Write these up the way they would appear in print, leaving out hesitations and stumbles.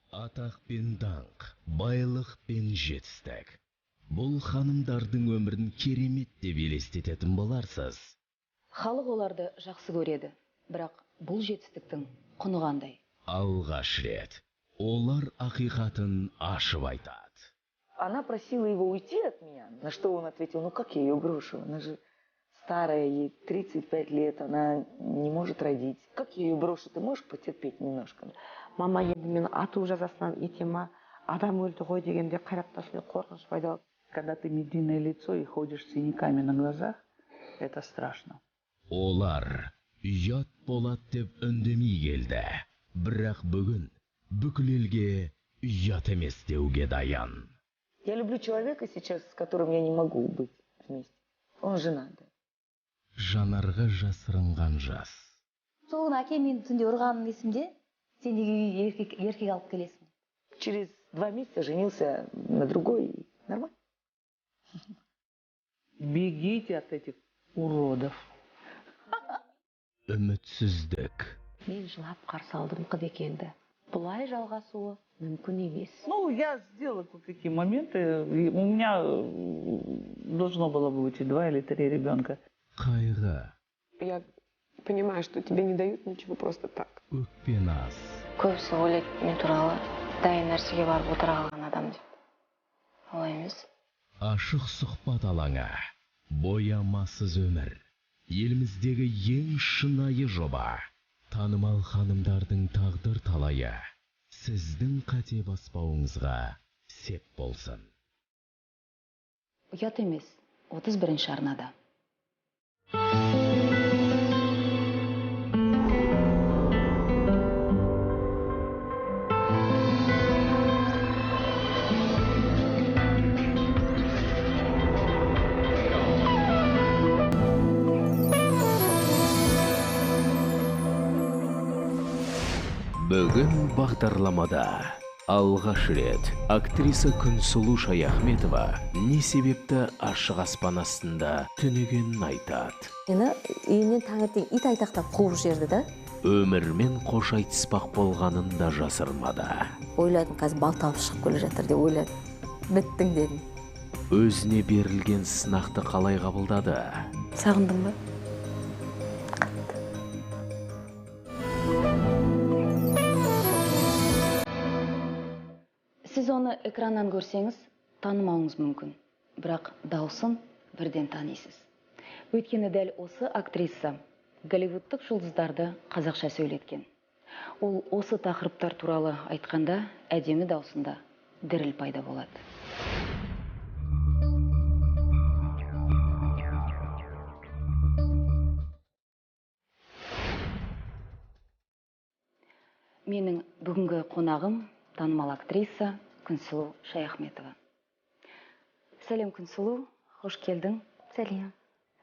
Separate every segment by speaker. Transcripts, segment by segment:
Speaker 1: Атақ пен даңқ, байлық пен жетістік. Бұл ханымдардың өмірін керемет деп елестететін боларсыз.
Speaker 2: Халық оларды жақсы көреді, бірақ бұл жетістіктің құны қандай?
Speaker 1: Алғаш рет олар ақиқатын ашып айтады.
Speaker 3: Она просила его уйти от меня, на что он ответил: ну как я ее брошу? Она же старая, ей 35 лет, она не может родить. Как я ее брошу? Ты можешь потерпеть немножко?
Speaker 4: Мама, енді мен ату жазасынан етема, адам өлді ғой дегенде қараптасымен қорқыныш пайда.
Speaker 5: Когда ты медийное лицо и ходишь с синяками на глазах, это страшно.
Speaker 1: Олар ұят болады деп үндемей келді. Бірақ бүгін бүкіл елге ұят емес деуге даян.
Speaker 3: Я люблю человека сейчас, с которым я не могу быть вместе. Он женат.
Speaker 1: Жанарға жасырынған жас.
Speaker 6: Соғын әке мен түнде ұрғаным есімде, сен неге еркек алып келесің?
Speaker 3: Через 2 месяца женился на другой. Нормально?
Speaker 5: Бегите от этих уродов.
Speaker 1: Үмітсіздік.
Speaker 4: Мен жылап қарсы алдым Құдекеңді. Бұлай жалғасуы мүмкін емес.
Speaker 5: Ну, я сделала кое-какие моменты. У меня должно было быть 2 или 3 ребенка.
Speaker 1: Қайғы.
Speaker 7: Я понимаю, что тебе не дают ничего просто так.
Speaker 1: Өкпеназ.
Speaker 2: Көбісі ойлайды мен туралы дайын нәрсеге барып отыра қалған адам деп. Олай емес.
Speaker 1: Ашық сұхбат алаңы. Боямасыз өмір. Еліміздегі ең шынайы жоба. Танымал ханымдардың тағдыр талайы. Сіздің қате баспауыңызға сеп болсын.
Speaker 2: Ұят емес, 31-ші арнада.
Speaker 1: Бүгін бағдарламада алғаш рет актриса Күнсұлу Шаяхметова не себепті ашық аспан астында түнегенін айтады.
Speaker 8: Мені үйінен таңертең ит айтақтап қуып жерді да.
Speaker 1: Өмірмен қош айтыспақ болғанын да жасырмады.
Speaker 8: Ойладым, қазір балталып шығып келе жатыр деп ойладым. Біттің дедім.
Speaker 1: Өзіне берілген сынақты қалай қабылдады?
Speaker 8: Сағындың ба?
Speaker 2: Сіз оны экраннан көрсеңіз, танымауыңыз мүмкін, бірақ дауысын бірден танисыз. Өйткені дәл осы актриса Голливудтық жұлдыздарды қазақша сөйлеткен. Ол осы тақырыптар туралы айтқанда әдемі даусында діріл пайда болады. Менің бүгінгі қонағым танымал актриса Күнсұлу Шаяхметова. Сәлем, Күнсұлу, қош келдің.
Speaker 8: Сәлем.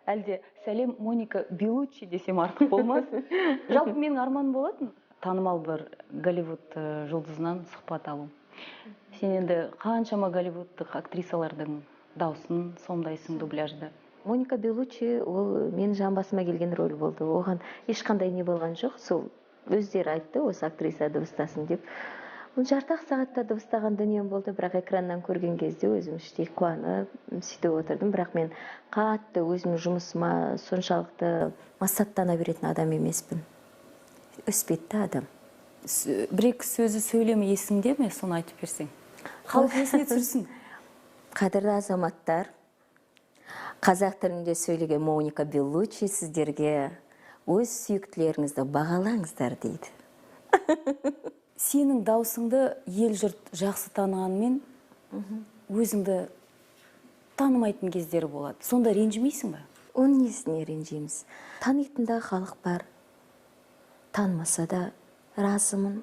Speaker 2: Әлде сәлем Моника Белуччи десем артық болмас. Жалпы менің арманым болатын танымал бір Голливуд жұлдызынан сұхбат алу. Сен енді қаншама Голливудтық актрисалардың даусын сомдайсың дубляжда.
Speaker 8: Моника Белуччи ол мен жамбасыма келген рөл болды. Оған ешқандай не болған жоқ. Сол өздері айтты, осы актриса дыбыстасын деп. Ол жартақ сағатта дыбыстаған дүнием болды, бірақ экраннан көрген кезде өзім іштей қуанып, сөйтіп отырдым. Бірақ мен қатты өзім жұмысыма соншалықты масаттана беретін адам емеспін. Өспетті адам.
Speaker 2: Бір-екі сөзі сөйлемі есіңде ме, соны айтып берсең? Халық есіне түсірсін.
Speaker 8: Қадірлі азаматтар, қазақ тілінде сөйлеген Моника Белуччи сіздерге өз сүйіктілеріңізді бағалаңыздар дейді.
Speaker 2: Сенің даусыңды ел жұрт жақсы танығанмен, өзіңді танымайтын кездері болады. Сонда ренжімейсің ба?
Speaker 8: Оның несіне ренжиміз? Танитында халық бар. Танымаса да разымын.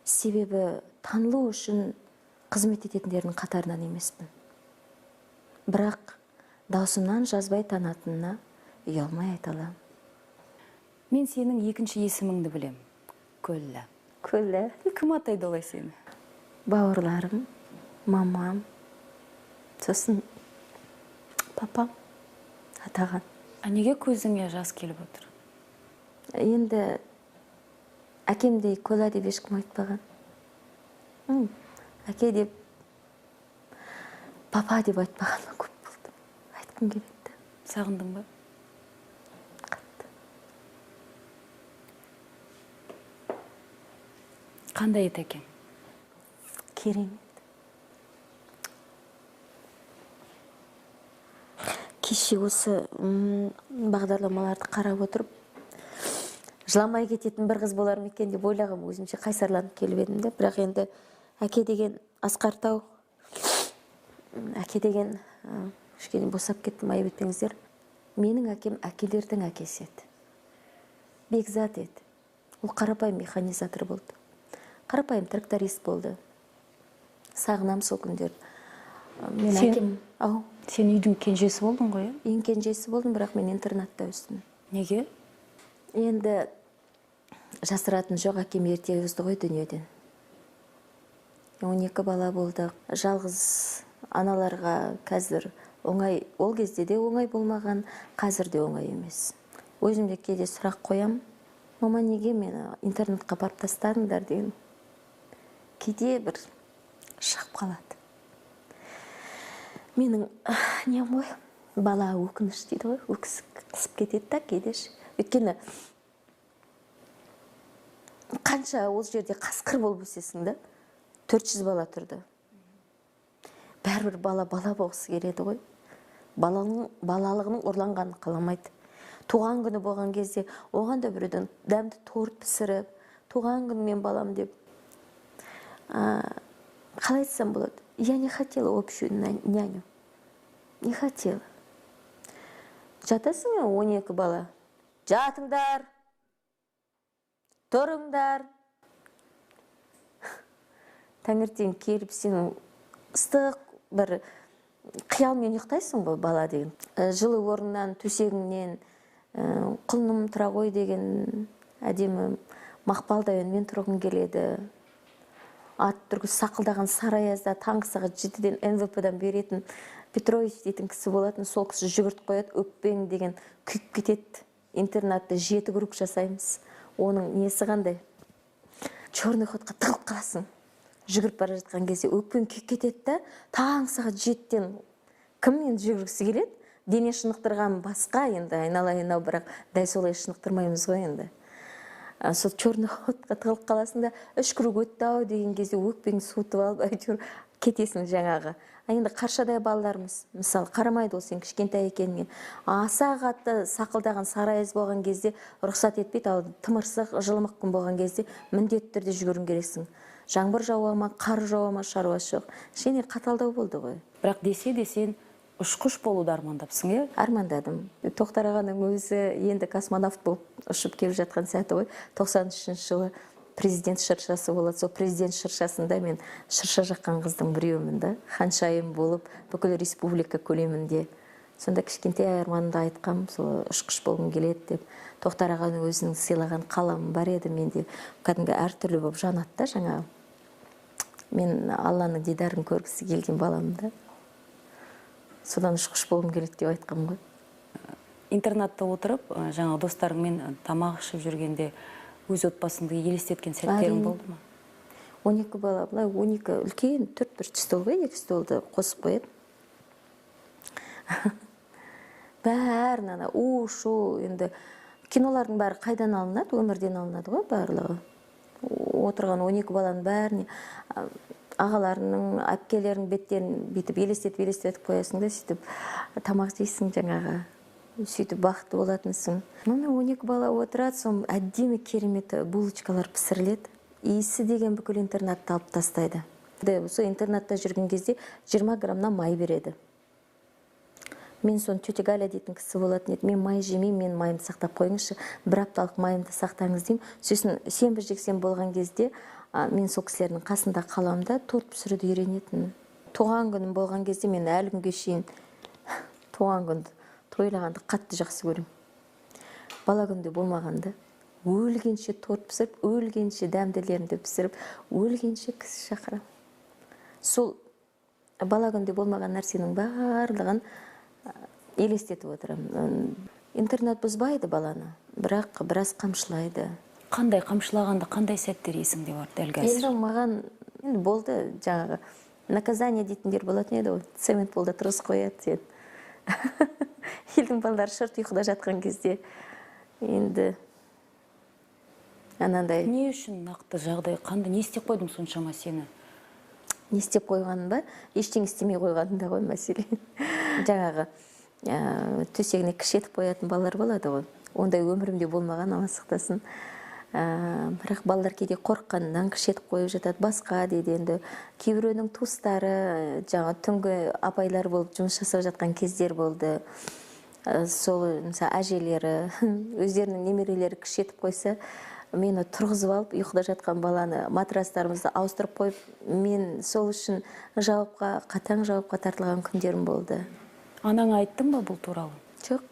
Speaker 8: Себебі танылу үшін қызмет ететіндердің қатарынан емеспін. Бірақ даусымнан жазбай танатынына ұялмай айта аламын.
Speaker 2: Мен сенің екінші есіміңді білем. Көллі.
Speaker 8: Көллі?
Speaker 2: Кім атайды олай сені?
Speaker 8: Бауырларым, мамам, сосын папам атаған.
Speaker 2: А неге көзіңе жас келіп отыр?
Speaker 8: Енді әкемдей Көла деп ешкім айтпаған. әке деп, папа деп айтпағаныма көп болды. Айтқым келеді.
Speaker 2: Сағындың ба?
Speaker 8: Қатты.
Speaker 2: Қандай еді әкең?
Speaker 8: Керемет. Кеше осы бағдарламаларды қарап отырып, жыламай кететін бір қыз болар ма екен деп ойлағам, өзімше қайсарланып келіп едім де, бірақ енді әке деген асқартау, әке деген кішкене босап кеттім, айып етпеңіздер. Менің әкем әкелердің әкесі еді. Бекзат еді. Ол қарапайым механизатор болды. Қарапайым тракторист болды. Сағынам сол күндер. Мен әкем, ау.
Speaker 2: Сен үйдің кенжесі болдың ғой?
Speaker 8: Ең кенжесі болдым, бірақ мен интернатта өстім.
Speaker 2: Неге?
Speaker 8: Енді жасыратын жоқ, әкем ерте озды ғой дүниеден. 12 бала болдық. Жалғыз аналарға қазір оңай, ол кезде де оңай болмаған, қазір де оңай емес. Өзімде кейде сұрақ қоям, мама неге мені интернетқа барып тастадыңдар деген. Кейде бір шығып қалады. Менің нем ғой, бала өкініш дейді ғой, өкісік қысып кетеді да кейдеш. Өйткені қанша ол жерде қасқыр болып өсесің да, 400 бала тұрды. Бәрібір бала болғысы келеді ғой. Балалығының ұрланғанын қаламайды. Туған күні болған кезде оған да біреуден дәмді торт пісіріп, туған күні мен балам деп. Қалай айтсам болады? Я не хотела общую няню. Не хотела. Жатасың 12 бала. Жатыңдар. Тұрыңдар. Таңертең келіп сенің ыстық бір қиялмен ұйықтайсың ғой бала деген. Жылы орнынан, төсегіңнен, құлыным тұра ғой деген әдемі мақпалдай үнмен тұрғың келеді. Ат түргі сақылдаған Сарыаязда таңғы сағат 7-ден НВП-дан беретін Петрович дейтін кісі болатын, сол кісі жүгірт қояды, өкпең деген күйіп кетеді. Интернатты 7 круг жасаймыз. Оның несі қандай? Черный ходқа тығылып қаласың. Жүгіріп бара жатқан кезде өкпең күйіп кетеді да, таңғы сағат 7-ден кім енді жүгіргісі келеді? Дене шынықтырған басқа, енді айналайын-ау, бірақ дәл солай шынықтырмаймыз ғой енді. Сол черный ходқа тығылып қаласың да, 3 круг өтті-ау деген кезде өкпең суытып алып, әйтеуір кетесің жаңағы. Енді қаршадай балаларымыз, мысалы, қарамайды ол сен кішкентай екеніңе. Аса қатты сақылдаған Сарыаяз болған кезде рұқсат етпейді, ал тымырсық, жылымық күн болған кезде міндетті түрде жүгіруің керексің. Жаңбыр жауа ма, қар жауа ма, шаруасы жоқ. Кішкене қаталдау болды ғой.
Speaker 2: Бірақ десе сен ұшқыш болуды армандапсың, е?
Speaker 8: Армандадым. Тоқтар ағаның өзі енді космонавт болып ұшып келіп жатқан сәті ғой. 93 жылы президент шыршасы болады. Сол президент шыршасында мен шырша жаққан қыздың біреуімін да. Ханшайым болып, бүкіл республика көлемінде. Сонда кішкентай арманымды айтқам, сол ұшқыш болғым келеді деп. Тоқтар ағаның өзінің сыйлаған қаламы бар еді менде. Кәдімгі әртүрлі болып жанады да жаңағы. Мен Алланың дидарын көргісі келген балам да. Содан ұшқыш болғым келеді деп айтқам ғой.
Speaker 2: Интернатта отырып, жаңа достарыңмен тамақ ішіп жүргенде өз отбасыңды елестеткен сәттерің болды ма?
Speaker 8: 12 бала, былай 12 үлкен, 4 стол ғой, 2 столды қосып қояды. Бәрін ана у-шу, енді кинолардың бәрі қайдан алынады, өмірден алынады ғой барлығы. Отырған 12 баланың бәріне ағаларының, әпкелерінің беттерін бетіп елестетіп қоясың да, сөйтіп тамақ жейсің жаңағы, сөйтіп бақытты болатынсың. Мына 12 бала отырады, сон әдемі керемет булочкалар пісіріледі. Иісі деген бүкіл интернатты алып тастайды. Осы интернатта жүрген кезде 20 граммнан май береді. Мен сон тетя Галя дейтін кісі болатын еді. Мен май жемеймін, мен майымды сақтап қойыңызшы, бір апталық майымды сақтаңыз деймін. Сосын сенбі жексенбі болған кезде мен сол кісілердің қасында қаламда торт пісіруді үйренетін. Туған күнім болған кезде мен әлі күнге шейін туған күнді тойлағанды қатты жақсы көремін. Бала күнде болмағанда өлгенше торт пісіріп, өлгенше дәмділерімді пісіріп, өлгенше кісі шақырам. Сол бала күнде болмаған нәрсенің барлығын елестетіп отырамын. Интернат бұзбайды баланы, бірақ біраз қамшылайды.
Speaker 2: Қандай қамшылағанды, қандай сәттер есіңде бар дәл қазір?
Speaker 8: Енді маған Енді болды, жаңағы наказание дейтіндер болатын еді ғой, цемент полда тұрғызып қояды сен. Елдің балалары шырт ұйқыда жатқан кезде енді анандай.
Speaker 2: Не үшін нақты жағдай қандай, не істеп қойдың соншама сені?
Speaker 8: Не істеп қойғаным ба? Ештеңе істемей қойғаным да ғой мәселе. Жаңағы төсегіне кіш етіп қоятын балалар болады ғой. Ондай өмірімде болмаған, Алла сақтасын. Бірақ балалар кейде қорыққаннан кіш етіп қойып жатады, басқа дейді. Енді кейбіреуінің туыстары жаңа түнгі апайлар болып жұмыс жасап жатқан кездер болды. Сол мысалы әжелері, өздерінің немерелері кіш етіп қойса, мені тұрғызып алып, ұйқыда жатқан баланы матрастарымызды ауыстырып қойып, мен сол үшін қатаң жауапқа тартылған күндерім болды.
Speaker 2: Анаңа айттың ба бұл туралы?
Speaker 8: Жоқ.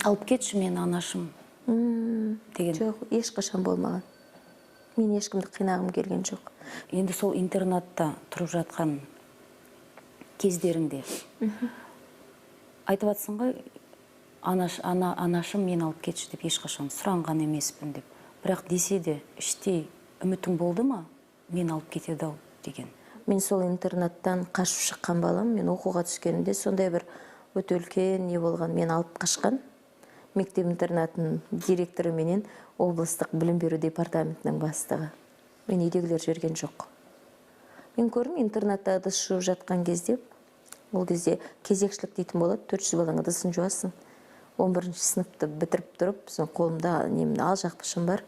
Speaker 2: Алып кетші мен анашым деген.
Speaker 8: Жоқ, ешқашан болмаған. Мен ешкімді қинағым келген жоқ.
Speaker 2: Енді сол интернатта тұрып жатқан кездеріңде айтып жатсың ғой, анашым мен алып кетші деп ешқашан сұранған емеспін деп. Бірақ десе де іштей үмітің болды ма, мен алып кетеді ау деген?
Speaker 8: Мен сол интернаттан қашып шыққан балам, мен оқуға түскенімде сондай бір өте үлкен не болған, мен алып қашқан. Мектеп интернатының директоры менен облыстық білім беру департаментінің бастығы. Мен үйдегілер жүрген жоқ. Мен көрдім, интернатта ыдыс жуып жатқан кезде, ол кезде кезекшілік дейтін болады, 400 балаң ыдысын жуасың. 11-ші сыныпты бітіріп тұрып, соң қолымда ал жақпышым бар.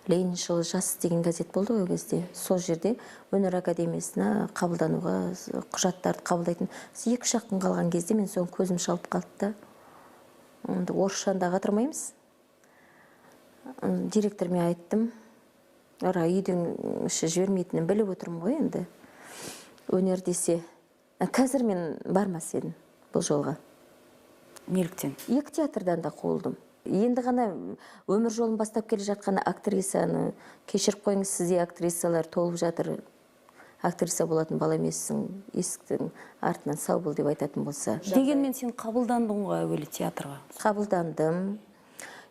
Speaker 8: Лениншіл жас деген газет болды ол кезде. Сол жерде өнер академиясына қабылдануға құжаттарды қабылдайтын. 2-3 күн қалған кезде мен соң көзім шалып қалды да. Орысшанда қатырмаймыз. Директормен айттым. Үйдің іші жібермейтінін біліп отырмын ғой енді. Өнер десе, қазір мен бармас едім бұл жолға.
Speaker 2: Неліктен?
Speaker 8: 2 театрдан да қуылдым. Енді ғана өмір жолын бастап келе жатқан актрисаны кешіріп қойыңыз, сізде актрисалар толып жатыр. Актриса болатын бала емессің, есіктің артынан сау бол деп айтатын болса.
Speaker 2: Дегенмен сен қабылдандың ғой әуелі театрға?
Speaker 8: Қабылдандым.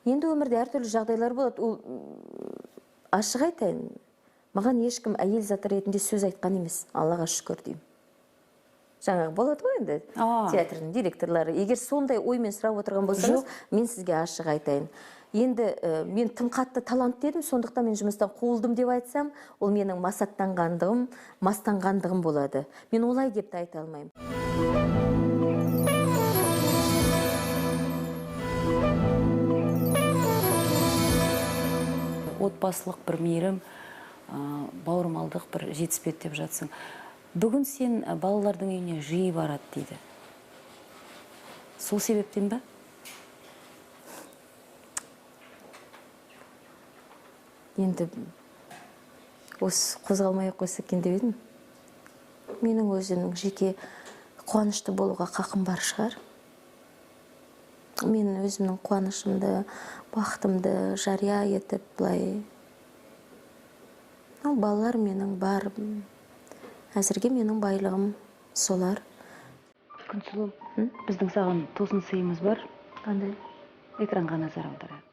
Speaker 8: Енді өмірде әртүрлі жағдайлар болады. Ашық айтайын, маған ешкім әйел заты ретінде сөз айтқан емес, Аллаға шүкір деймін. Жаңағы болады ғой енді театрдың директорлары. Егер сондай оймен сұрап отырған болсаңыз, мен сізге ашық айтайын. Енді мен тым қатты талант дедім, сондықтан мен жұмыстан қуылдым деп айтсам, ол менің масаттанғандығым, мастанғандығым болады. Мен олай деп те айта алмаймын.
Speaker 2: Отбасылық бір мейірім, бауырмалдық бір жетіспеді деп жатсың. Бүгін сен балалардың үйіне жиі барады дейді. Сол себептен ба?
Speaker 8: Енді осы қозғалмай қойса екен деп едім. Менің өзімнің жеке қуанышты болуға қақым бар шығар. Мен өзімнің қуанышымды, бақытымды жария етіп былай. Балалар менің бар. Әзірге менің байлығым солар.
Speaker 2: Күнсұлу, біздің саған тосын сыйымыз бар.
Speaker 8: Қандай?
Speaker 2: Экранға назар аударайық.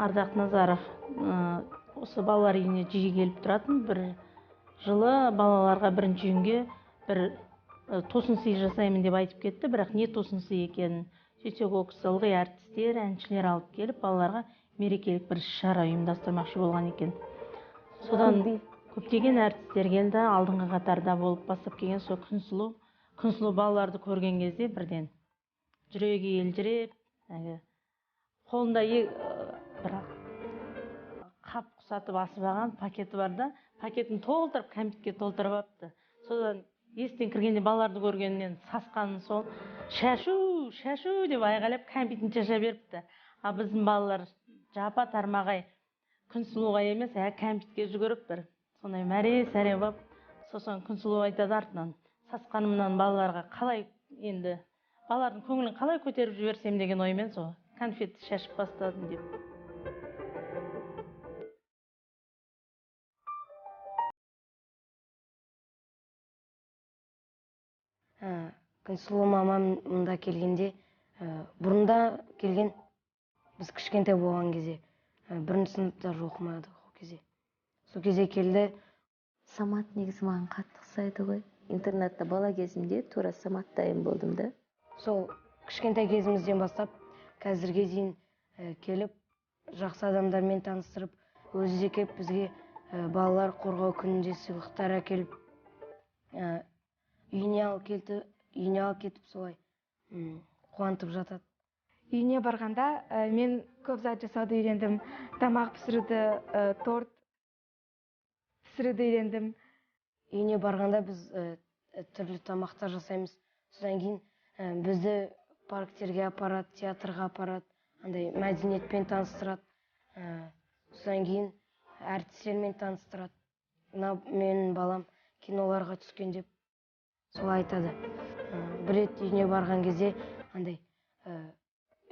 Speaker 9: Ардақ Назаров осы балалар үйіне жиі келіп тұратын. Бір жылы балаларға бірінші үйінге бір тосын сый жасаймын деп айтып кетті, бірақ не тосын сый екенін. Сөйтсек ол кісі ылғи әртістер, әншілер алып келіп, балаларға мерекелік бір шара ұйымдастырмақшы болған екен. Содан көптеген әртістер келді, алдыңғы қатарда болып бастап келген сол Күнсұлу. Күнсұлу балаларды көрген кезде бірден жүрегі елжіреп, қолында бір қап құсатып асып алған пакеті бар да, пакетін толтырып, кәмпитке толтырып апты. Содан естен кіргенде балаларды көргеннен сасқанын сол, шашу, шашу деп айғайлап кәмпитін шаша беріпті. Біздің балалар жапа тармағай Күнсұлуға емес, кәмпитке жүгіріп бір. Сондай мәре-сәре болып, сосын Күнсұлу айтады артынан, сасқанымнан балаларға қалай енді, балалардың көңілін қалай көтеріп жіберсем деген оймен сол конфетті шашып бастадым деп.
Speaker 10: Күнсұлу мамам мұнда келгенде, бұрында келген, біз кішкентай болған кезде, бірінші сыныпта оқымадық ол кезде. Сол кезде келді.
Speaker 8: Самат негізі маған қатты ұқсайды ғой. Интернатта бала кезімде тура Саматтайым болдым да.
Speaker 10: Сол кішкентай кезімізден бастап қазірге дейін келіп, жақсы адамдармен таныстырып, өзі де келіп бізге балалар қорғау күнінде сыйлықтар әкеліп, үйіне алып кетіп солай қуантып жатады.
Speaker 11: Үйіне барғанда мен көп зат жасауды үйрендім. Тамақ пісіруді, торт пісіруді үйрендім.
Speaker 10: Үйіне барғанда біз түрлі тамақтар жасаймыз. Содан кейін бізді парктерге апарады, театрға апарады, андай мәдениетпен таныстырады. Содан кейін әртістермен таныстырады. Менің балам киноларға түскен деп солай айтады. Бір рет үйіне барған кезде андай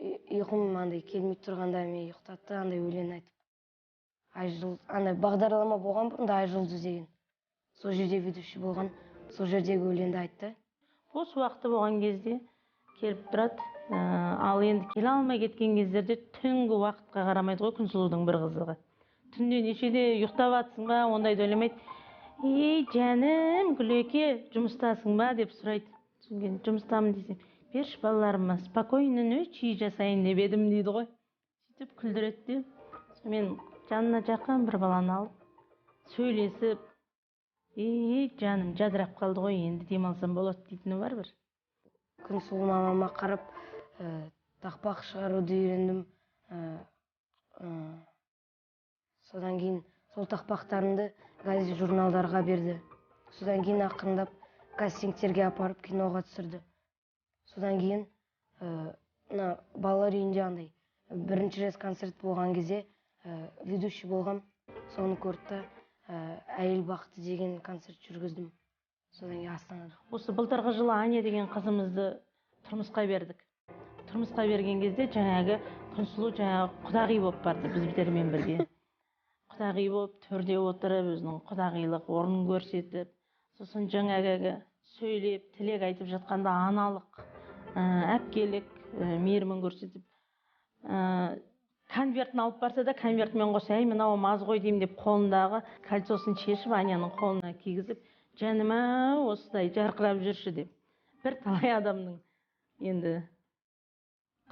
Speaker 10: ұйқым андай келмей тұрғанда мен ұйықтатты, андай өлең айтып. Андай бағдарлама болған бұрында Ай жұлдыз деген. Сол жерде ведущий болған, сол жердегі өлеңді айтты.
Speaker 9: Бос уақыты болған кезде келіп тұрады. Ал енді келе алмай кеткен кездерде түнгі уақытқа қарамайды ғой Күнсұлудың бір қызығы. Түнде нешеде ұйықтап жатсың ба, ондайды ойламайды. Ей, жаным, Гүлеке, жұмыстасың ба деп сұрайды. Жұмыстамын десем, берші балаларыма спокойно ночи жасайын деп едім дейді ғой. Сөйтіп күлдіреді. Мен жанына жақын бір баланы алып, сөйлесіп, ей, жаным, жадырап қалды ғой, енді демалсам болады дейтіні бар бір.
Speaker 10: Күнсұлу мамама қарап, тақпақ шығаруды үйрендім. Содан кейін сол тақпақтарымды газет журналдарға берді. Содан кейін ақырындап кастингтерге апарып киноға түсірді. Содан кейін балалар үйінде андай бірінші рет концерт болған кезде ведущий болғам. Соны көрді, әйел бақыты деген концерт жүргіздім. Содан кейін Астанада.
Speaker 9: Осы былтырғы жылы Аня деген қызымызды тұрмысқа бердік. Тұрмысқа берген кезде жаңағы Күнсұлу құдағи болып барды біздермен бірге. Құдағи болып төрде отырып, өзінің құдағилық орнын көрсетіп, сосын жаңағы сөйлеп, тілек айтып жатқанда аналық, әпкелік, мейірімін көрсетіп, конвертін алып барса да конвертмен қоса, әй, мынау маз ғой деймін деп қолындағы кольцосын шешіп, Аняның қолына кигізіп, жаным осылай жарқырап жүрші деп. Бір талай адамның енді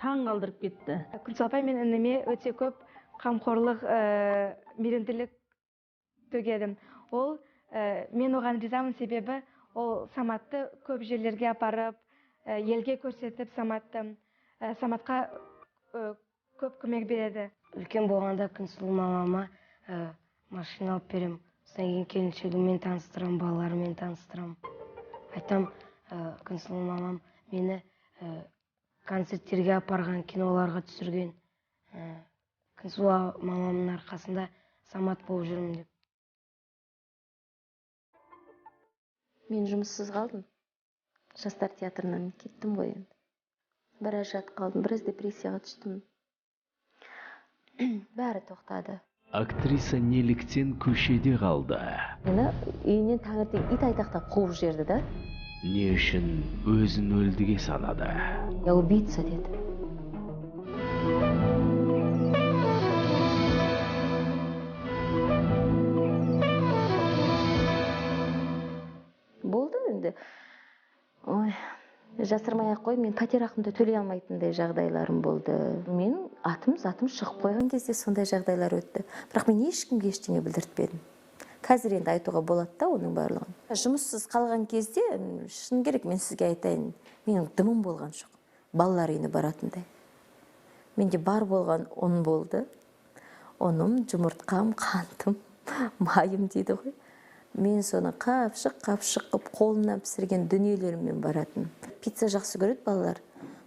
Speaker 9: таң қалдырып кетті.
Speaker 11: Күнсұлу апай, мен ініме өте көп қамқорлық, мейірімділік төгедім. Мен оған ризамын, себебі ол Саматты көп жерлерге апарып, елге көрсетіп, Саматқа көп көмек береді.
Speaker 10: Үлкен болғанда Күнсұлу мамама машина алып берем. Содан кейін келіншегіммен таныстырам, балаларымен таныстырам. Айтам, Күнсұлу мамам мені концерттерге апарған, киноларға түсірген. Күнсұлу мамамның арқасында Самат болып жүрмін деп.
Speaker 8: Мен жұмыссыз қалдым. Жастар театрынан кеттім ғой енді. Біраз жатып қалдым, біраз депрессияға түстім. Бәрі тоқтады.
Speaker 1: Актриса неліктен көшеде қалды?
Speaker 8: Мені үйінен таңертең ит айтақтап қуып жіберді да.
Speaker 1: Не үшін өзін өлдіге санады?
Speaker 8: Я убийца деді. Болды енді. Жасырмай-ақ қой, мен пәтер ақымды төлей алмайтындай жағдайларым болды. Мен атым шығып қойған кезде сондай жағдайлар өтті. Бірақ мен ешкімге ештеңе білдіртпедім. Қазір енді айтуға болады да оның барлығын. Жұмыссыз қалған кезде, шын керек мен сізге айтайын, менің дымым болған жоқ. Балалар үйіне баратындай. Менде бар болған ұн болды. Ұным, жұмыртқам, қантым, майым дейді ғой. Мен соны қапшық қып қолына пісірген дүниелеріммен баратын. Пицца жақсы көреді балалар.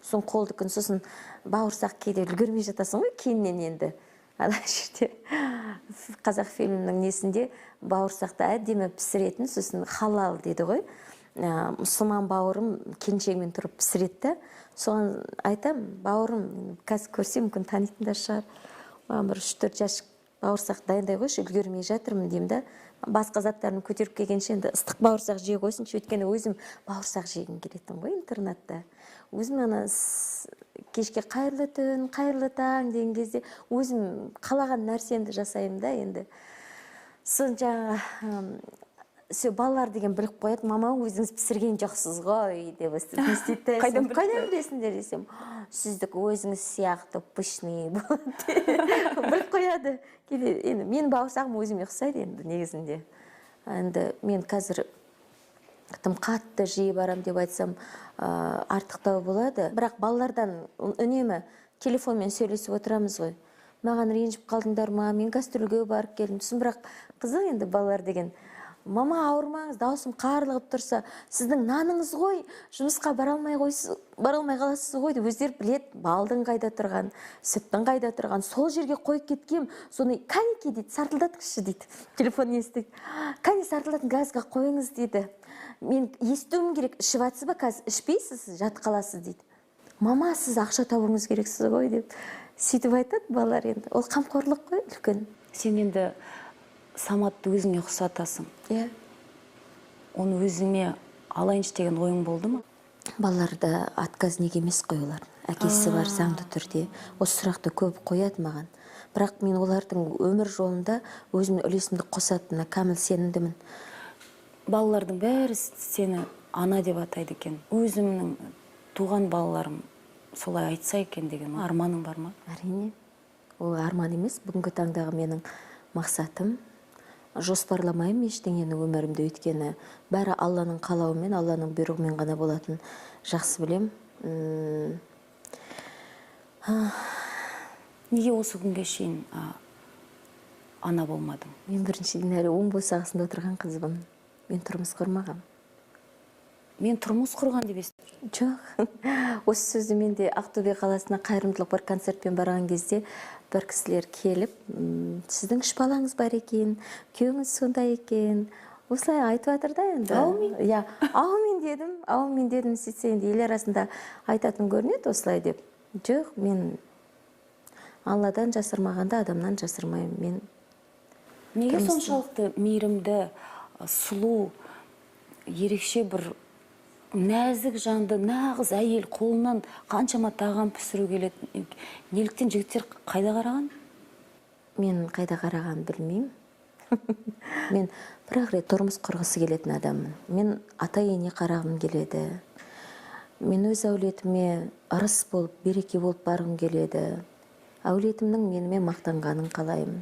Speaker 8: Сосын қолдыкін, сосын бауырсақ кейде үлгермей жатасың ғой кейіннен енді. Ана жерде қазақ фильмінің несінде бауырсақты әдемі пісіретін, сосын халал дейді ғой. Мұсылман бауырым келіншегімен тұрып пісіреді. Соған айтам, бауырым, қазір көрсе мүмкін танитындар шығар. Маған бір 3-4 жәшік бауырсақ дайындай қойшы, үлгермей жатырмын деймін да. басқа заттарын көтеріп келгенше енді ыстық бауырсақ жей қойсыншы, өйткені өзім бауырсақ жегім келетін ғой интернатта. Өзім ана кешке қайырлы түн, қайырлы таң деген кезде өзім қалаған нәрсемді жасаймын да енді. Сон жаңа балалар деген біліп қояды, мама өзіңіз пісірген жоқсыз ғой деп естиді. Қайдан білесіңдер десем, сіздік өзіңіз сияқты пышный болады. Біліп қояды. Енді мен бауырсағым өзіме ұқсайды енді негізінде. Енді мен қазір тым қатты жиі барам деп айтсам артықтау болады. Бірақ балалардан үнемі телефонмен сөйлесіп отырамыз ғой. Маған ренжіп қалдыңдар ма, мен гастрольге барып келдім. Сосын бірақ қызық енді балалар деген. Мама ауырмаңыз, даусым қарлығып тұрса, сіздің наныңыз ғой, жұмысқа бара алмай қаласыз ғой деп өздері білет, балдың қайда тұрған, сүттің қайда тұрған, сол жерге қойып кеткем, соны кәнеке дейді, сартылдатыңызшы дейді. Телефон естиді. Кәне сартылдатын газға қойыңыз дейді. Мен естуім керек, ішіп атсыз ба, қазір ішпейсіз, жат қаласыз дейді. Мама, сіз ақша табуыңыз керексіз ғой деп. Сөйтіп айтады балалар енді. Ол қамқорлық қой, үлкен.
Speaker 2: Сен енді Саматты өзіңе ұқсатасың.
Speaker 8: Иә.
Speaker 2: Оны өзіңе алайыншы деген ойың болды ма?
Speaker 8: Балаларда отказник емес қой олар. Әкесі бар заңды түрде. Осы сұрақты көп қояды маған. Бірақ мен олардың өмір жолында өзімнің үлесімді қосатынына кәміл сенімдімін.
Speaker 2: Балалардың бәрі сені ана деп атайды екен. Өзімнің туған балаларым солай айтса екен деген арманың бар ма?
Speaker 8: Әрине. Ол арман емес, бүгінгі таңдағы менің мақсатым. Жоспарламаймын ештеңені өмірімде, өйткені бәрі Алланың қалауымен, Алланың бұйрығымен ғана болатын жақсы білем.
Speaker 2: Неге осы күнге шейін ана болмадың?
Speaker 8: Мен біріншіден әлі оң босағасында отырған қызбын. Мен тұрмыс құрмағам.
Speaker 2: Мен тұрмыс құрған деп естідім.
Speaker 8: Жоқ. Осы сөзді мен де Ақтөбе қаласына қайырымдылық бір концертпен барған кезде бір кісілер келіп, сіздің 3 балаңыз бар екен, күйеуіңіз сондай екен. Осылай айтып жатыр да енді.
Speaker 2: Аумин.
Speaker 8: Иә, аумин дедім, сөйтсе енді ел арасында айтатын көрінеді осылай деп. Жоқ, мен Алладан жасырмағанда адамнан жасырмаймын. Мен
Speaker 2: неге соншалықты мейірімді, сұлу, ерекше бір нәзік жанды, нағыз әйел қолынан қаншама тағам пісіру келеді. Неліктен жігіттер қайда қараған?
Speaker 8: Мен қайда қараған білмеймін. Мен бір рет тұрмыс құрғысы келетін адаммын. Мен ата-ене қарағым келеді. Мен өз әулетіме ырыс болып, береке болып барғым келеді. Әулетімнің менімен мақтанғанын қалаймын.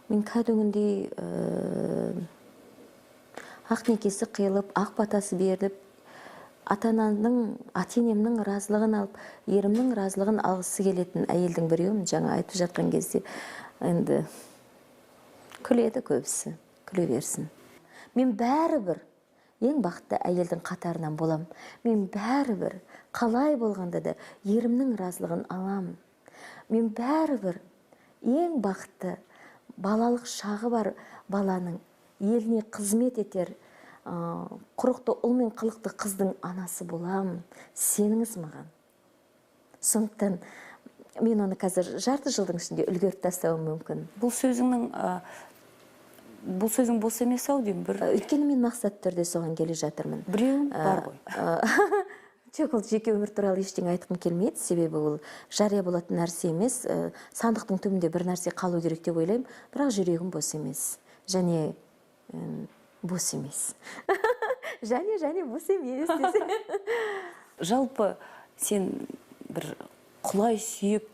Speaker 8: Мен кәдімгідей ақ некесі қиылып, ақ батасы беріліп, ата-енемнің разылығын алып, ерімнің разылығын алғысы келетін әйелдің біреуімін. Жаңа айтып жатқан кезде енді күледі көбісі, күле берсін. Мен бәрібір ең бақытты әйелдің қатарынан болам. Мен бәрібір қалай болғанда да ерімнің разылығын алам. Мен бәрібір ең бақытты балалық шағы бар баланың еліне қызмет етер құрықты ұл мен қылықты қыздың анасы болам. Сеніңіз маған. Сондықтан мен оны қазір жарты жылдың ішінде үлгеріп тастауым мүмкін.
Speaker 2: Бұл сөзің бос емес ау деймін.
Speaker 8: Өйткені мен мақсатты түрде соған келе жатырмын.
Speaker 2: Біреуің бар ғой.
Speaker 8: Жоқ, ол жеке өмір туралы ештеңе айтқым келмейді, себебі ол жария болатын нәрсе емес. Сандықтың түбінде бір нәрсе қалу керек деп ойлаймын, бірақ жүрегім бос емес. Және бос емес. Және бос емес.
Speaker 2: Жалпы сен бір құлай сүйіп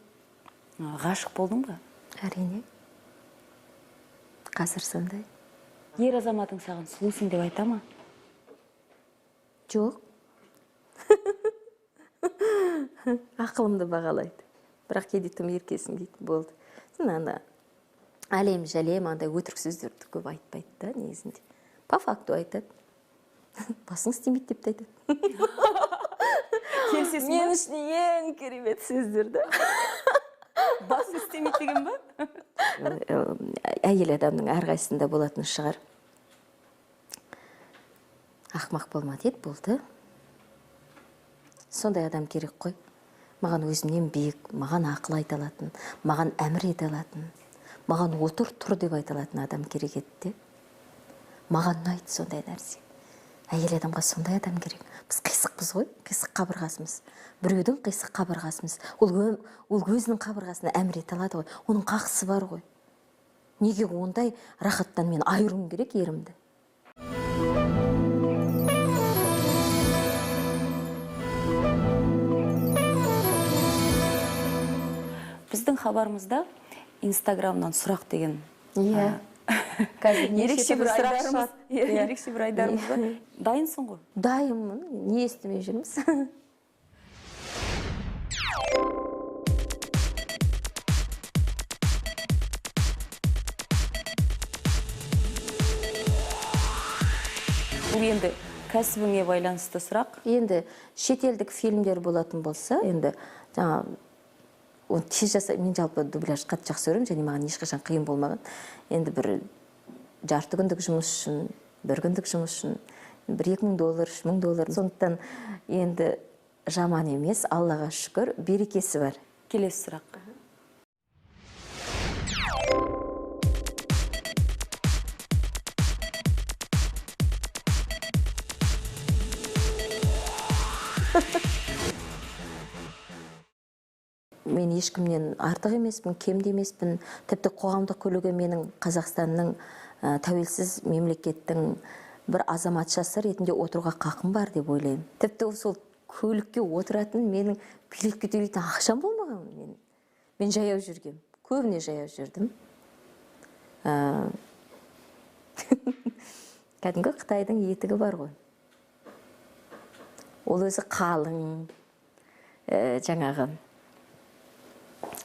Speaker 2: ғашық болдың ба?
Speaker 8: Әрине. Қазір сондай.
Speaker 2: Ер азаматың саған сұлусың деп айта ма?
Speaker 8: Жоқ. Ақылымды бағалайды. Бірақ кейде тым еркесің дейді, болды. Ана әлем-жәлем андай өтірік сөздерді көп айтпайды да негізінде. По факту айтады. Басың істемейді деп айтады.
Speaker 2: Келсесің ба?
Speaker 8: Мен үшін ең керемет сөздерді.
Speaker 2: Басың істемейді деген ба?
Speaker 8: Әйел адамның әрқайсысында болатын шығар. Ақмақ болма дейді, болды. Сондай адам керек қой. Маған өзімнен биік, маған ақыл айта алатын, маған әмір ете алатын, маған отыр тұр деп айта алатын адам керек еді. Маған ұнайды сондай нәрсе. Әйел адамға сондай адам керек. Біз қисықпыз ғой, қисық қабырғасымыз. Біреудің қисық қабырғасымыз. Ол өзінің қабырғасына әмір ете алады ғой. Оның қақысы бар ғой. Неге ондай рахаттан мен айыруым керек ерімді? Біздің хабарымызда Инстаграмнан сұрақ деген. Ерекше бір айдарымыз бар. Дайынсың ғой? Дайынмын. Не естімей жүрміз? Бұл енді кәсібіңе байланысты сұрақ. Енді шетелдік фильмдер болатын болса, енді жаңа оны тез жасай, мен жалпы дубляж қатты жақсы көремін, және маған ешқашан қиын болмаған. Енді бір жарты күндік жұмыс үшін, бір күндік жұмыс үшін, $2000, $3000. Сондықтан енді жаман емес, Аллаға шүкір, берекесі бар. Келесі сұрақ. Мен ешкімнен артық емеспін, кем де емеспін. Тіпті қоғамдық көлігі менің Қазақстанның тәуелсіз мемлекеттің бір азаматшасы ретінде отыруға қақым бар деп ойлаймын. Тіпті сол көлікке отыратын менің билетке төлейтін ақшам болмаған. Мен жаяу жүргем. Көбіне жаяу жүрдім. Кәдімгі Қытайдың етігі бар ғой. Ол өзі қалың, жаңағы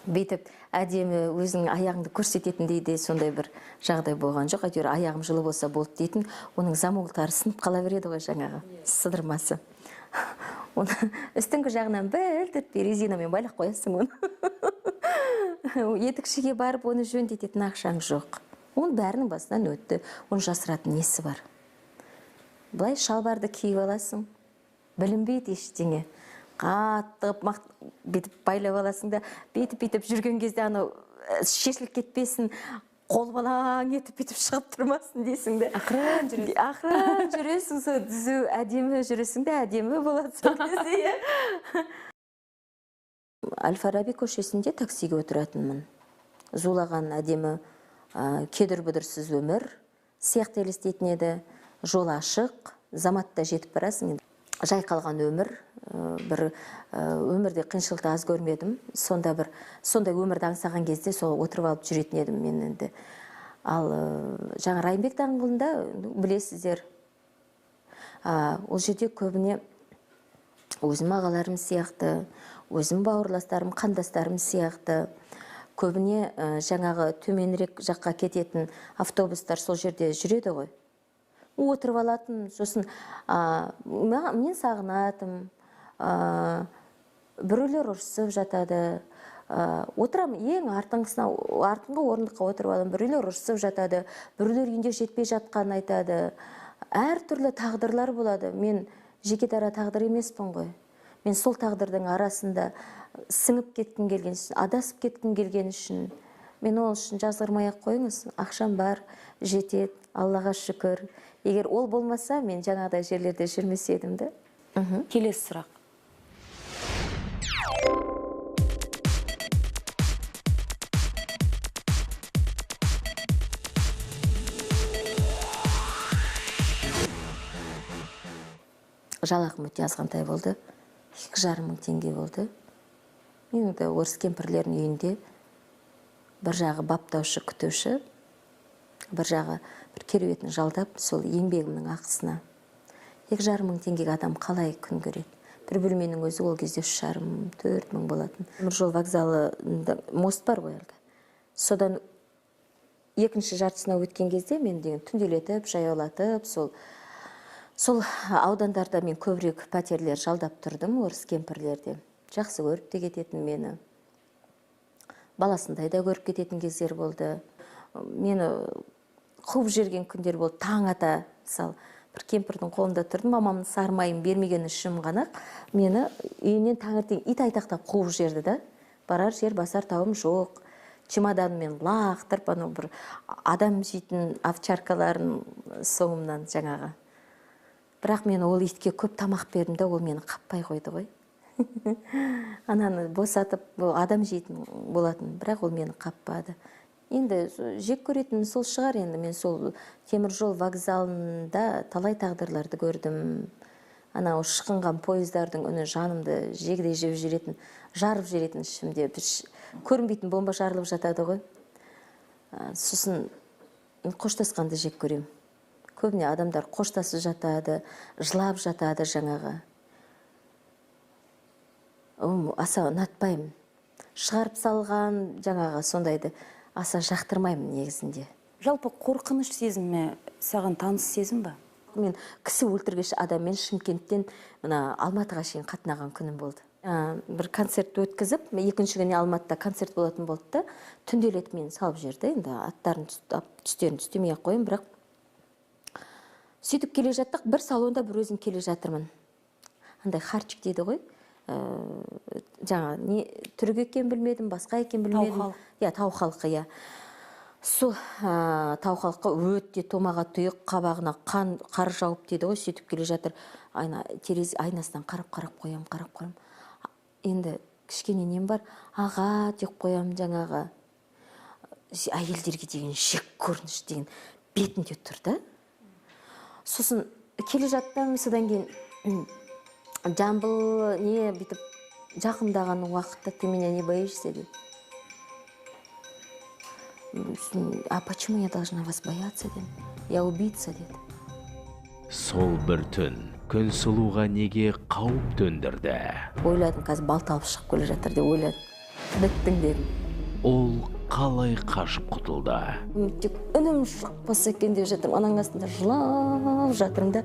Speaker 8: бүйтіп әдемі өзінің аяғыңды көрсететіндей де сондай бір жағдай болған жоқ. Әйтеуір аяғым жылы болса болды дейтін, оның замолтары сынып қала береді ғой жаңағы сыдырмасы. Оны үстіңгі жағынан білдіртпей резинамен байлап қоясың оны. Етікшіге барып оны жөндететін ақшаң жоқ. Оның бәрінің басынан өтті. Оны жасыратын несі бар? Былай шалбарды киіп аласың, білінбейді ештеңе. Қатып, бетіп байлап аласың да, бетіп жүрген кезде анау шешіліп кетпесін, қол балаң етіп бетіп шығып тұрмасын дейсің де. Ақырын жүресің. Ақырын жүресің, сол дүзу әдемі жүресің де, әдемі болады сол кезде. Әл-Фараби көшесінде таксиге отыратынмын. Зулаған әдемі кедір-бұдырсыз өмір сияқты елестейтін еді. Жол ашық, заматта жетіп барасың. Жайқалған өмір, бір өмірде қиыншылықты аз көрмедім. Сондай өмірді аңсаған кезде сол отырып алып жүретін едім мен енді. Ал жаңа Райымбек даңғылында білесіздер, ол жерде көбіне өзім ағаларым сияқты, өзім бауырластарым, қандастарым сияқты, көбіне жаңағы төменірек жаққа кететін автобустар сол жерде жүреді ғой. Отырып алатын, сосын мен сағынатым, біреулер ұрсып жатады. Отырам, ең артыңғы орындыққа отырып алам, біреулер ұрсып жатады, біреулер үйінде жетпей жатқан айтады. Әр түрлі тағдырлар болады. Мен жеке дара тағдыр емеспін ғой. Мен сол тағдырдың арасында сіңіп кеткім келген үшін, адасып кеткім келген үшін, мен ол үшін жазғырмай-ақ қойыңыз. Ақшам бар, жетеді, Аллаға шүкір. Егер ол болмаса, мен жаңағыдай жерлерде жүрмес едім де. Келесі сұрақ. Жалақым өте азғантай болды. 2,5 мың теңге болды. Мен орыс кемпірлердің үйінде бір жағы баптаушы, күтуші, бір жағы бір керуетін жалдап, сол еңбегімнің ақысына 2,5 мың теңгеге адам қалай күн көреді? Бір бөлменің өзі ол кезде 3,5-4 мың болатын. Теміржол вокзалы мост бар ғой әлгі. Содан екінші жартысына өткен кезде мен түнделетіп, жаяулатып, сол аудандарда мен көбірек пәтерлер жалдап тұрдым, орыс кемпірлерде. Жақсы көріп те кететін мені. Баласындай да көріп кететін кездер болды. Мені қуып жүрген күндер болды. Таң ата, бір кемпірдің қолында тұрдым, мамамның сармайын бермеген үшін ғана мені үйінен таңертең ит айтақтап қуып жерді да. Барар жер басар тауым жоқ. чемоданмен лақтырып анау бір адам жейтін овчаркаларын соңымнан жаңағы. Бірақ мен ол итке көп тамақ бердім да, ол мені қаппай қойды ғой. Ананы босатып, адам жейтін болатын, бірақ ол мені қаппады. Енді жек көретін сол шығар, енді мен сол теміржол вокзалында талай тағдырларды көрдім. Анау шықынған пойыздардың үні жанымды жегідей жеп жүретін, жарып жүретін ішімде. Көрінбейтін бомба жарылып жатады ғой. Сосын қоштасқанды жек көрем. Көбіне адамдар қоштасып жатады, жылап жатады жаңағы. Аса ұнатпаймын. Шығарып салған жаңағы сондайды аса жақтырмаймын негізінде.
Speaker 2: Жалпы қорқыныш сезімі саған таныс сезім ба?
Speaker 8: Мен кісі өлтіргіш адаммен Шымкенттен Алматыға шейін қатынаған күнім болды. Бір концерт өткізіп, екінші күні Алматыда концерт болатын болды да, түнделетіп мені салып жерді. Енді аттарын түстерін түстемей қойым, бірақ сөйтіп келе жаттық, бір салонда бір өзім келе жатырмын. Андай харчик дейді ғой. Жаңа түрік екен білмедім, басқа екен білмедім. Тау халқы, я. Сол тау халқы өтте томаға тұйық, қабағына қар жауып дейді ғой, сөйтіп келе жатыр. Терезе айнасынан қарап қоям. Енді кішкене нем бар, аға деп қоям жаңағы. Әйелдерге деген жек көрініш деген бетінде тұрды. Сосын келе жаттым, содан кейін Жамбыл не бітіп жақындаған уақытта ты меня не боишься дейді. А почему я должна вас бояться дедім? Я убийца деді.
Speaker 1: Сол бір түн Күнсұлуға неге қауіп төндірді?
Speaker 8: Ойладым, қазір балта алып шығып келе жатыр деп ойладым. Біттің дедім.
Speaker 1: Ол қалай қашып құтылды?
Speaker 8: Тек үнім шықпаса екен деп жатырмын. Ананың астында жылап жатырмын да.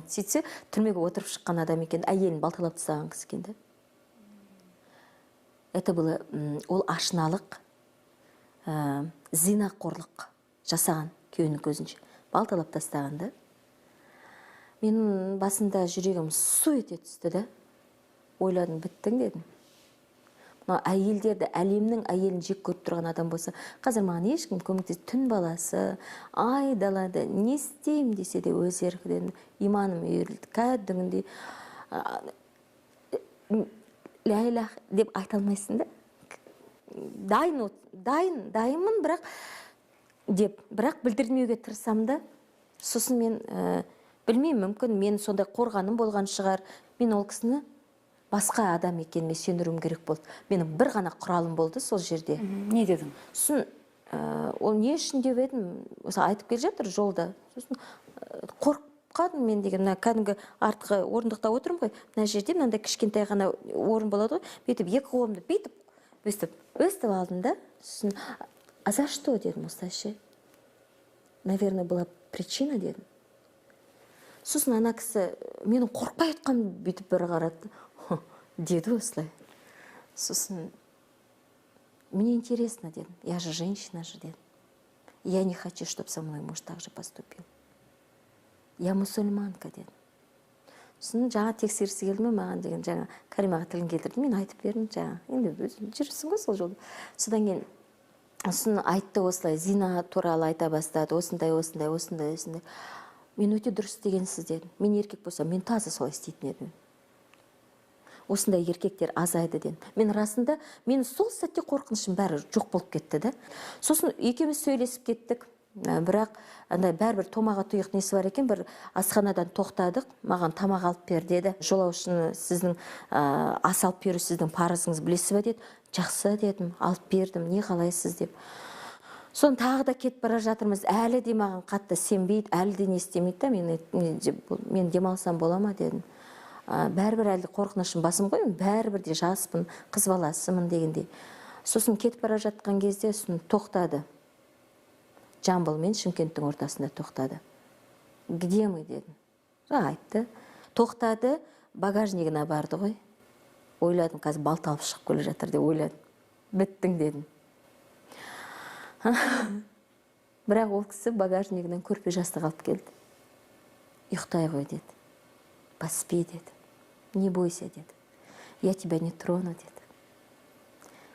Speaker 8: Сөйтсе, түрмеге отырып шыққан адам екен, әйелін балталап тастаған кісі екен. Это было ол ашыналық, зинақорлық жасаған күйеуінің көзінше. Балталап тастаған да. Менің басында жүрегім су ете түсті да. Ойладым, біттің дедім. Әйелдерді, әлемнің әйелін жек көріп тұрған адам болса, қазір маған ешкім көмектес, түн баласы, ай далада, не істеймін десе де өз еркіден иманым үйірілді, кәдімгідей ләйлах деп айта алмайсың да. Дайынмын, бірақ білдірмеуге тырысам да. Сосын мен білмеймін, мүмкін мен сондай қорғаным болған шығар, мен ол кісіні басқа адам екеніне сендіруім керек болды. Менің бір ғана құралым болды сол жерде.
Speaker 2: Не дедің?
Speaker 8: Сосын ол не үшін деп едім, айтып келе жатыр жолда. Сосын қорқадым мен деген, кәдімгі артқы орындықта отырмын ғой. Мына жерде мынандай кішкентай ғана орын болады ғой. Бүйтіп екі қолымды өстіп алдым да. Сосын а за что дедім осылайша? Наверное, была причина дедім. Сосын ана кісі менің қорқпай отқан бүйтіп бір қарады. Деді осылай. Сосын мне интересно дедім. Я же женщина же дедім. Я не хочу, чтобы со мной муж так же поступил. Я мусульманка дедім. Сосын жаңа тексерісі келді ме маған деген, жаңа Каримаға тілін келтірді. Мен айтып бердім жаңа. Енді жүрсің ғой сол жолда. Содан кейін сосын айтты осылай, зина туралы айта бастады. Осындай. Мен өте дұрыс істегенсіз дедім. Мен еркек болсам, мен таза солай істейтін едім. Осындай еркектер азайды дедім. Мен расында, мен сол сәтте қорқынышым бәрі жоқ болып кетті да. Сосын екеуміз сөйлесіп кеттік. Бірақ бәрібір томаға тұйық несі бар екен, бір асханадан тоқтадық, маған тамақ алып бер деді. Жолаушыны сіздің ас алып беру сіздің парызыңыз білесіз бе деді. Жақсы дедім, алып бердім, не қалайсыз деп. Сон тағы да кетіп бара жатырмыз, әлі де маған қатты сенбейді, әлі де не істемейді, мен демалсам бола ма дедім. Бәрібір әлі қорқынышым басым ғой, бәрібір де жаспын, қыз баласымын дегендей. Сосын кетіп бара жатқан кезде тоқтады. Жамбыл мен Шымкенттің ортасында тоқтады. Где мы дедім. Айтты. Тоқтады, багажнигіне барды ғой. Ойладым, қазір балта алып шығып келе жатыр деп ойладым. Біттің дедім. Бірақ ол кісі багажнигінен көрпе жастық алып келді. ұйықтай ғой деді. Поспи деді. Не бойся деді. Я тебя не трону деді.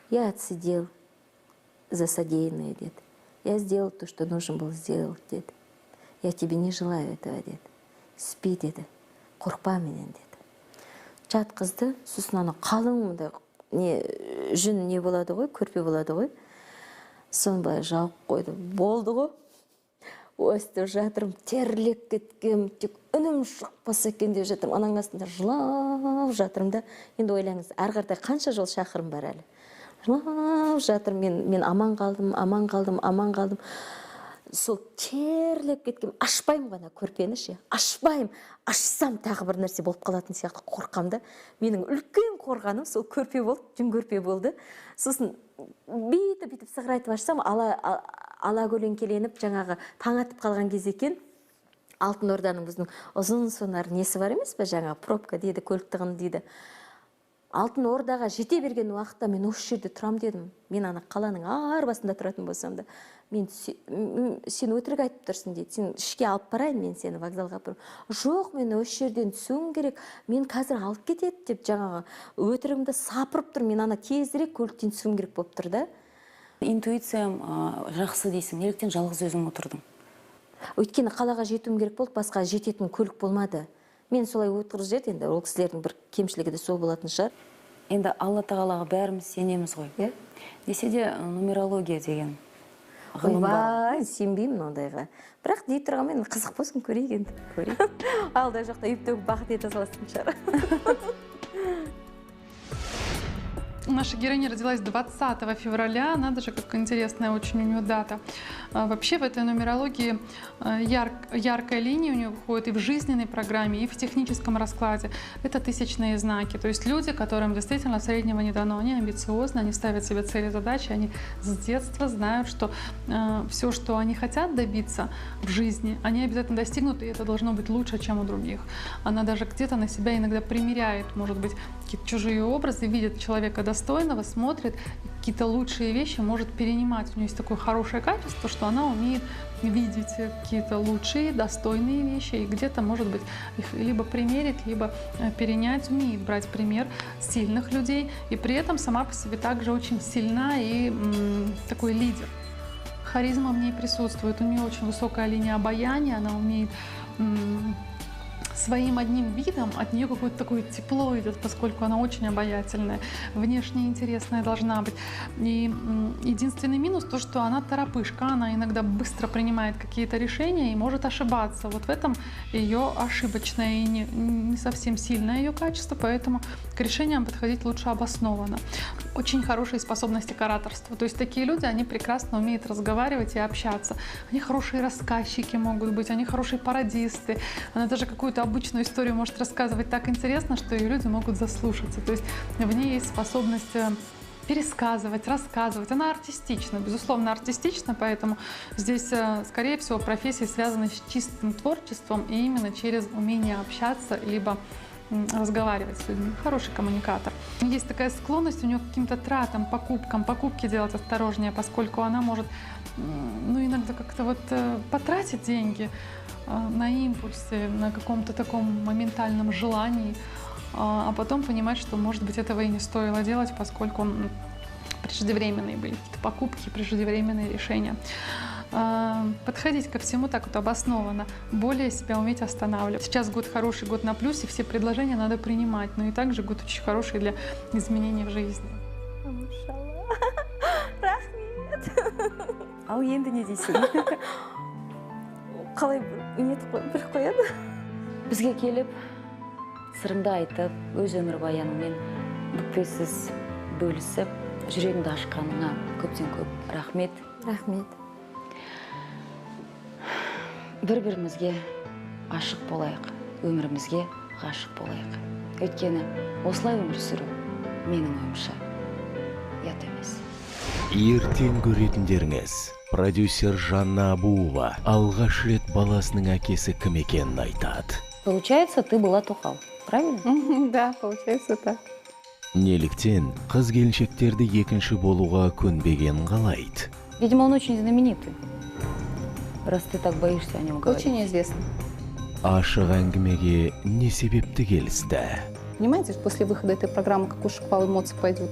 Speaker 8: Я отсидел за содеянное деді. Я сделал то, что нужно было сделать деді. Я тебе не желаю этого деді. Спи деді. Қорықпа менен деді. Жатқызды, сосын ана қалың жүн не болады ғой, көрпе болады ғой. Соны былай жауып қойды. Болды ғой. Өстіп жатырмын, терлеп кеткем, тек үнім шықпаса екен деп жатырмын. Ананың астында жылап жатырмын да. Енді ойлаңыз, әрі қанша жол шақырым бар әлі. Жылап жатырмын, мен аман қалдым. Сол терлеп кеткем, ашпайым ғана көрпені ше. Ашпайым, ашсам тағы бір нәрсе болып қалатын сияқты қорқамда. Менің үлкен қорғаным сол көрпе болды, жүн көрпе болды. Сосын бүйтіп сығырайтып ашсам, ала көлеңкеленіп жаңағы таң атып қалған кез екен. Алтын Орданың біздің ұзын сонар несі бар емес пе, жаңағы пробка дейді, көлік тығыны дейді. Алтын Ордаға жете берген уақытта мен осы жерде тұрам дедім. Мен ана қаланың ар басында тұратын болсам да, сен өтірік айтып тұрсың дейді. Сен ішке алып барайын, мен сені вокзалға апарам. Жоқ, мен осы жерден түсуім керек. Мен қазір алып кетеді деп жаңағы өтірігімді сапырып тұр. Мен ана кезірек көліктен түсуім керек болып тұр да.
Speaker 2: Интуициям жақсы дейсің. Неліктен жалғыз өзің отырдың?
Speaker 8: Өйткені қалаға жетуім керек болды, басқа жететін көлік болмады. Мен солай отырып жет, енді ол кісілердің бір кемшілігі де сол болатын шығар.
Speaker 2: Енді Алла тағалаға бәріміз сенеміз ғой. Десе де нумерология деген ғылым бар.
Speaker 8: Сенбеймін ондайға. Бірақ дей тұрған мен қызық болсын, көрейік енді. Алда жоқта үйіп-төгіп бақыт ете салатын шығар.
Speaker 12: Наша героиня родилась 20 февраля, надо же, как интересная очень у нее дата. Вообще в этой нумерологии яркая линия у нее выходит и в жизненной программе, и в техническом раскладе. Это тысячные знаки, то есть люди, которым действительно среднего не дано, они амбициозны, они ставят себе цели, задачи, они с детства знают, что все, что они хотят добиться в жизни, они обязательно достигнут, и это должно быть лучше, чем у других. Она даже где-то на себя иногда примеряет, может быть, какие-то чужие образы, видит человека достойного, смотрит, какие-то лучшие вещи может перенимать. У нее есть такое хорошее качество, что она умеет видеть какие-то лучшие, достойные вещи, и где-то, может быть, их либо примерить, либо перенять, умеет брать пример сильных людей, и при этом сама по себе также очень сильна и такой лидер. Харизма в ней присутствует, у нее очень высокая линия обаяния, она умеет своим одним видом, от нее какое-то такое тепло идет, поскольку она очень обаятельная, внешне интересная должна быть. И единственный минус то, что она торопышка, она иногда быстро принимает какие-то решения и может ошибаться. Вот в этом ее ошибочное и не совсем сильное ее качество, поэтому к решениям подходить лучше обоснованно. Очень хорошие способности к ораторству. То есть такие люди, они прекрасно умеют разговаривать и общаться. Они хорошие рассказчики могут быть, они хорошие пародисты. Она даже какую-то обычную историю может рассказывать так интересно, что ее люди могут заслушаться. То есть в ней есть способность пересказывать, рассказывать. Она артистична, безусловно артистична, поэтому здесь, скорее всего, профессия связана с чистым творчеством и именно через умение общаться, либо разговаривать с людьми. Хороший коммуникатор. Есть такая склонность у нее к каким-то тратам, покупкам. Покупки делать осторожнее, поскольку она может иногда как-то вот потратить деньги на импульсе, на каком-то таком моментальном желании, а потом понимать, что, может быть, этого и не стоило делать, поскольку преждевременные были какие-то покупки, преждевременные решения. Подходить ко всему так вот обоснованно, более себя уметь останавливать. Сейчас год хороший, год на плюсе, все предложения надо принимать, но и также год очень хороший для изменений в жизни.
Speaker 8: Ал енді не дейсің? Қалай біліп қояды?
Speaker 2: Бізге келіп, сырыңды айтып, өз өмір баяныңмен бүкпесіз бөлісіп, жүрегіңді ашқаныңа көптен көп рахмет.
Speaker 8: Рахмет.
Speaker 2: Бір-бірімізге ашық болайық, өмірімізге ғашық болайық. Өйткені осылай өмір сүру менің ойымша ұят емес.
Speaker 1: Ертең көретіндеріңіз продюсер Жанна Абуова алғаш рет баласының әкесі кім екенін айтады.
Speaker 2: Получается, ты была тоқал, правильно?
Speaker 7: Да, получается так.
Speaker 1: Неліктен қыз келіншектерді екінші болуға көнбеген қалайды?
Speaker 2: Видимо, он очень знаменитый, раз ты так боишься о нем говорить.
Speaker 7: Очень известно.
Speaker 1: ашық әңгімеге не себепті келісті?
Speaker 13: Понимаете, после выхода этой программы какой шквал эмоций пойдет?